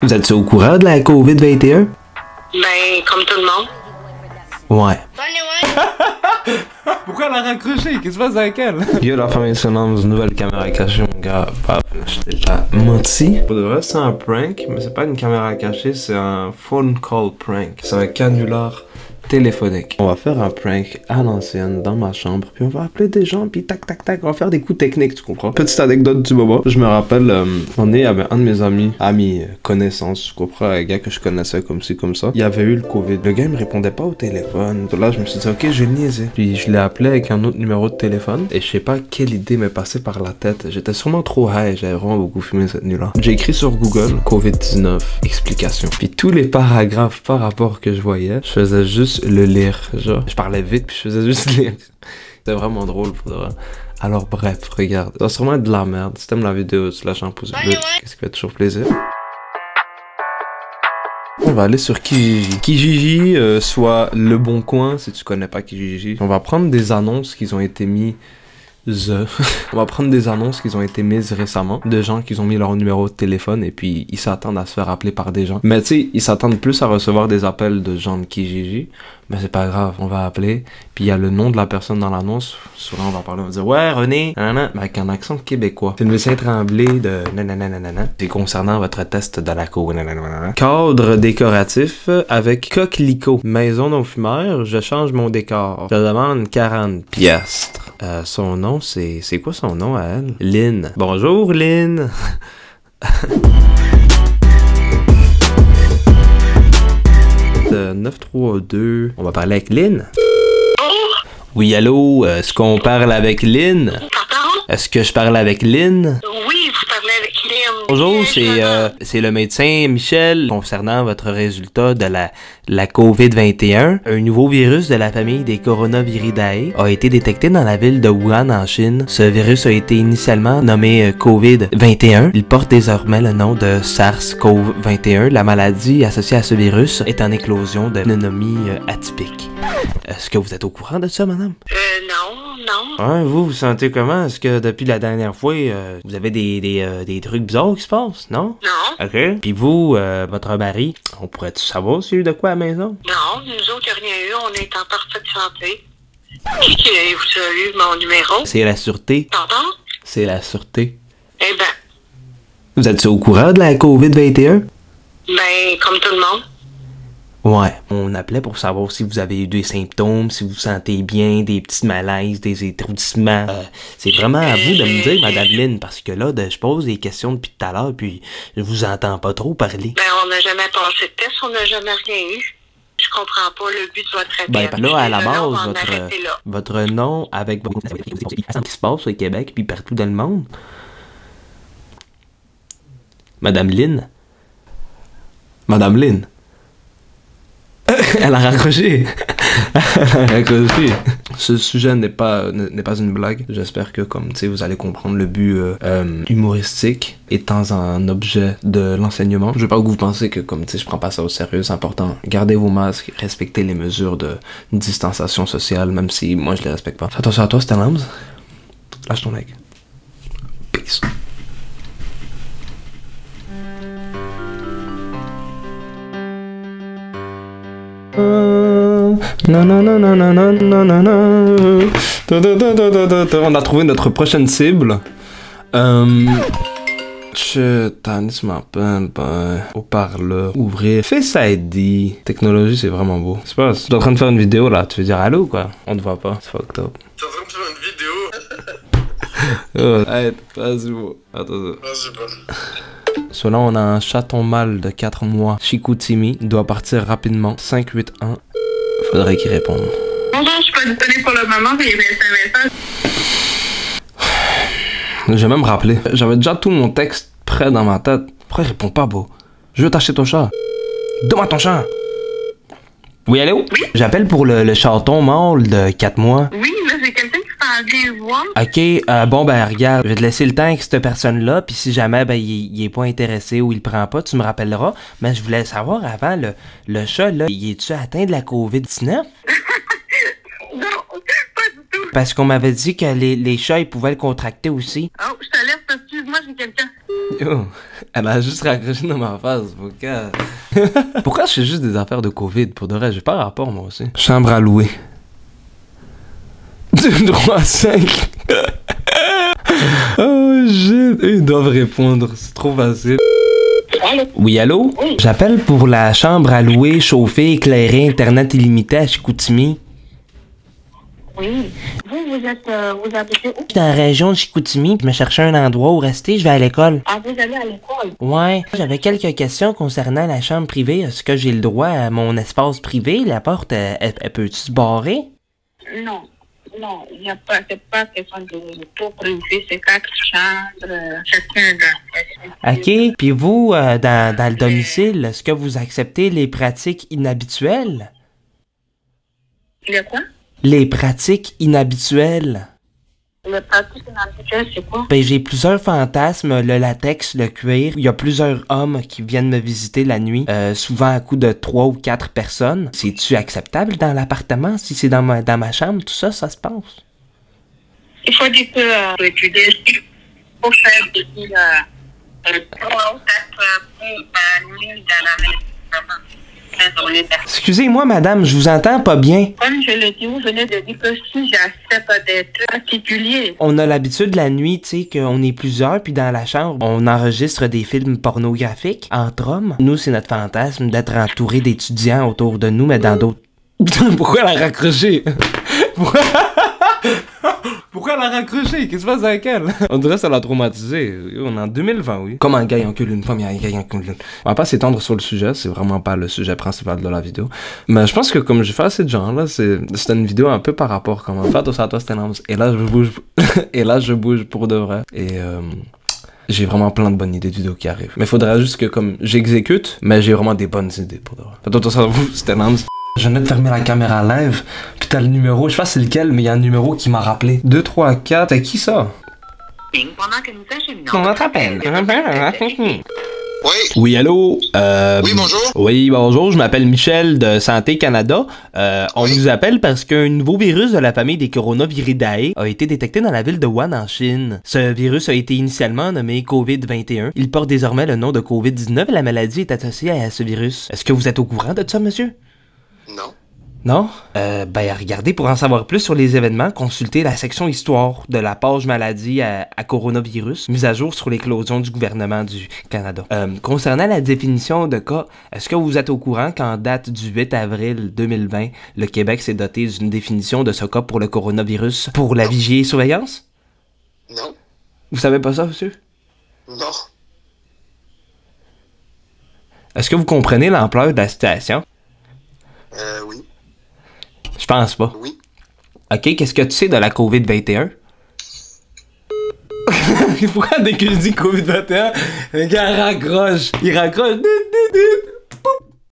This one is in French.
Vous êtes au courant de la COVID-21? Ben, comme tout le monde. Ouais. Pourquoi elle a raccroché? Qu'est-ce qui se passe avec elle? Yo, la famille Sonams, nouvelle caméra cachée, mon gars. Paf, j'étais pas menti. Pour de vrai, c'est un prank, mais c'est pas une caméra cachée, c'est un phone call prank. C'est un canular téléphonique. On va faire un prank à l'ancienne dans ma chambre, puis on va appeler des gens, puis tac tac tac, on va faire des coups techniques, tu comprends? Petite anecdote du moment. Je me rappelle, on est avec un de mes amis, connaissances, tu comprends, un gars que je connaissais comme ci, comme ça. Il avait eu le COVID. Le gars, il me répondait pas au téléphone. Là, je me suis dit, ok, je vais le niaiser. Puis je l'ai appelé avec un autre numéro de téléphone, et je sais pas quelle idée m'est passée par la tête. J'étais sûrement trop high, j'avais vraiment beaucoup fumé cette nuit-là. J'ai écrit sur Google, COVID-19, explication. Puis tous les paragraphes par rapport que je voyais, je faisais juste le lire, genre. Je parlais vite puis je faisais juste lire. C'était vraiment drôle pour de vrai. Alors bref, regarde. Ça va sûrement être de la merde. Si t'aimes la vidéo, tu lâches un pouce bleu. Qu'est-ce qui fait toujours plaisir. On va aller sur Kijiji. Kijiji, soit Le Bon Coin, si tu connais pas Kijiji. On va prendre des annonces qui ont été mises. On va prendre des annonces qui ont été mises récemment de gens qui ont mis leur numéro de téléphone et puis ils s'attendent à se faire appeler par des gens. Mais tu sais, ils s'attendent plus à recevoir des appels de gens de Kijiji. Mais c'est pas grave, on va appeler. Puis il y a le nom de la personne dans l'annonce. Souvent on va parler, on va dire ouais René, nanana, mais avec un accent québécois. C'est le médecin Tremblay de nanana. C'est concernant votre test de la cour. Nanana. Cadre décoratif avec coquelicot. Maison non-fumeur, je change mon décor. Je demande 40 piastres. Son nom, c'est quoi son nom à elle? Lynn. Bonjour Lynn. 932. On va parler avec Lynn. Oui, allô, est-ce qu'on parle avec Lynn? Pardon? Est-ce que je parle avec Lynn? Oui, vous parlez avec Lynn. Bonjour, c'est le médecin Michel. Concernant votre résultat de la COVID-21, un nouveau virus de la famille des Coronaviridae a été détecté dans la ville de Wuhan en Chine. Ce virus a été initialement nommé COVID-21. Il porte désormais le nom de SARS-CoV-21. La maladie associée à ce virus est en éclosion de pneumonie atypique. Est-ce que vous êtes au courant de ça, madame? Non. Hein, vous sentez comment? Est-ce que depuis la dernière fois, vous avez des trucs bizarres qui se passent, non? Non. OK. Puis vous, votre mari, on pourrait-tu savoir s'il y a eu de quoi à la maison? Non, nous autres, il n'y a rien eu. On est en parfaite santé. Qui vous a eu mon numéro? C'est la sûreté. Pardon? C'est la sûreté. Eh ben, Vous êtes au courant de la COVID-21? ben, comme tout le monde. Ouais. On appelait pour savoir si vous avez eu des symptômes, si vous vous sentez bien, des petits malaises, des étourdissements. C'est vraiment à vous de me dire, madame Lynn, parce que là, je pose des questions depuis tout à l'heure, puis je vous entends pas trop parler. Ben, on n'a jamais passé de test, on n'a jamais rien eu. Je comprends pas le but de votre appel. Ben là, à la Là, on base, va en arrêter là. votre nom avec votre qui se passe au Québec puis partout dans le monde. Madame Lynn? Madame Lynn? Elle a raccroché. Elle a raccroché. Ce sujet n'est pas une blague. J'espère que comme tu sais vous allez comprendre le but humoristique étant un objet de l'enseignement. Je veux pas que vous pensez que comme tu sais je prends pas ça au sérieux, c'est important. Gardez vos masques, respectez les mesures de distanciation sociale, même si moi je les respecte pas. Fais attention à toi, c'était Lams. Lâche ton leg. Peace. On a trouvé notre prochaine cible. Je m'appelle, haut-parleur, ouvrir, Face ID. Technologie, c'est vraiment beau. C'est pas, tu es en train de faire une vidéo là, tu veux dire allô quoi? On te voit pas, c'est fucked up. T'es en train de faire une vidéo? Vas-y, bon. Attends. Vas-y, bon. Cela, on a un chaton mâle de 4 mois. Chicoutimi doit partir rapidement. 581. Faudrait qu'il réponde. Bonjour, je suis pas disponible pour le moment, mais il un message. J'ai même rappelé. J'avais déjà tout mon texte prêt dans ma tête. Pourquoi il répond pas, beau? Je veux t'acheter ton chat. Donne-moi ton chat. Oui, allô? Oui? J'appelle pour le chaton mâle de 4 mois. Oui, là, j'ai quelqu'un qui s'en vient voir. Ok, bon ben regarde, je vais te laisser le temps avec cette personne-là, puis si jamais ben il est pas intéressé ou il prend pas, tu me rappelleras. Mais je voulais savoir avant, le chat là, il est-tu atteint de la COVID-19? Non, pas du tout. Parce qu'on m'avait dit que les chats ils pouvaient le contracter aussi. Oh, je te laisse, excuse-moi, j'ai quelqu'un. Yo, elle a juste raccroché dans ma face. Pourquoi je fais juste des affaires de COVID? Pour de vrai, j'ai pas rapport, moi aussi. Chambre à louer. 2, 3, 5. Oh shit. Ils doivent répondre. C'est trop facile. Allô? Oui, allô? Oui. J'appelle pour la chambre à louer, chauffée, éclairée, internet illimité à Chicoutimi. Oui. Vous habitez où? Je suis dans la région de Chicoutimi, je me cherchais un endroit où rester, je vais à l'école. Ah, vous allez à l'école? Ouais, j'avais quelques questions concernant la chambre privée. Est-ce que j'ai le droit à mon espace privé? La porte, elle peut-tu se barrer? Non. Non, il n'y a pas, c'est pas question de tout privé, c'est 4 chambres, chacun dans. OK. Puis vous, dans le domicile, est-ce que vous acceptez les pratiques inhabituelles? Le quoi? Les pratiques inhabituelles. Le pratique inhabituel, c'est quoi? Ben, j'ai plusieurs fantasmes, le latex, le cuir. Il y a plusieurs hommes qui viennent me visiter la nuit, souvent à coup de 3 ou 4 personnes. C'est-tu acceptable dans l'appartement? Si c'est dans ma chambre, tout ça, ça se passe? Il faut dire que étudier, pour faire des 3 ou 4 par nuit dans la maison. Excusez-moi, madame, je vous entends pas bien. Comme je l'ai dit, vous venez de dire que si j'accepte des particuliers. On a l'habitude la nuit, tu sais, qu'on est plusieurs, puis dans la chambre, on enregistre des films pornographiques entre hommes. Nous, c'est notre fantasme d'être entouré d'étudiants autour de nous, mais dans d'autres... Pourquoi elle a raccroché? Pourquoi elle a raccroché? Qu'est-ce qui se passe avec elle? On dirait que ça l'a traumatisé. On est en 2020, oui. Comme un gars encule une femme, il y a un gars encule une... On va pas s'étendre sur le sujet, c'est vraiment pas le sujet principal de la vidéo. Mais je pense que comme j'ai fait assez de genre, là, c'était une vidéo un peu par rapport comment faire tout ça à toi, c'était énorme. Et là, je bouge... Et là, je bouge pour de vrai. Et j'ai vraiment plein de bonnes idées de vidéos qui arrivent. Mais faudrait juste que comme j'exécute, mais j'ai vraiment des bonnes idées pour de vrai. Faites tout ça, vous, c'était énorme. Je venais de fermer la caméra live, puis t'as le numéro, je sais pas c'est lequel, mais il y a un numéro qui m'a rappelé. 2, 3, 4, c'est qui ça? Pendant que nous acheminons. On t'appelle. Oui, Oui, allô? oui, bonjour. Oui, bonjour, je m'appelle Michel de Santé Canada. On vous appelle parce qu'un nouveau virus de la famille des Coronaviridae a été détecté dans la ville de Wuhan en Chine. Ce virus a été initialement nommé COVID-21. Il porte désormais le nom de COVID-19 et la maladie est associée à ce virus. Est-ce que vous êtes au courant de ça, monsieur? Non. Non? Ben, regardez, pour en savoir plus sur les événements, consultez la section Histoire de la page maladie à coronavirus, mise à jour sur l'éclosion du gouvernement du Canada. Concernant la définition de cas, est-ce que vous êtes au courant qu'en date du 8 avril 2020, le Québec s'est doté d'une définition de ce cas pour le coronavirus pour la vigie et surveillance? Non. Vous savez pas ça, monsieur? Non. Est-ce que vous comprenez l'ampleur de la situation? Oui. Je pense pas. Oui. Ok, qu'est-ce que tu sais de la COVID-21? Pourquoi dès que je dis COVID-21, le gars raccroche? Il raccroche.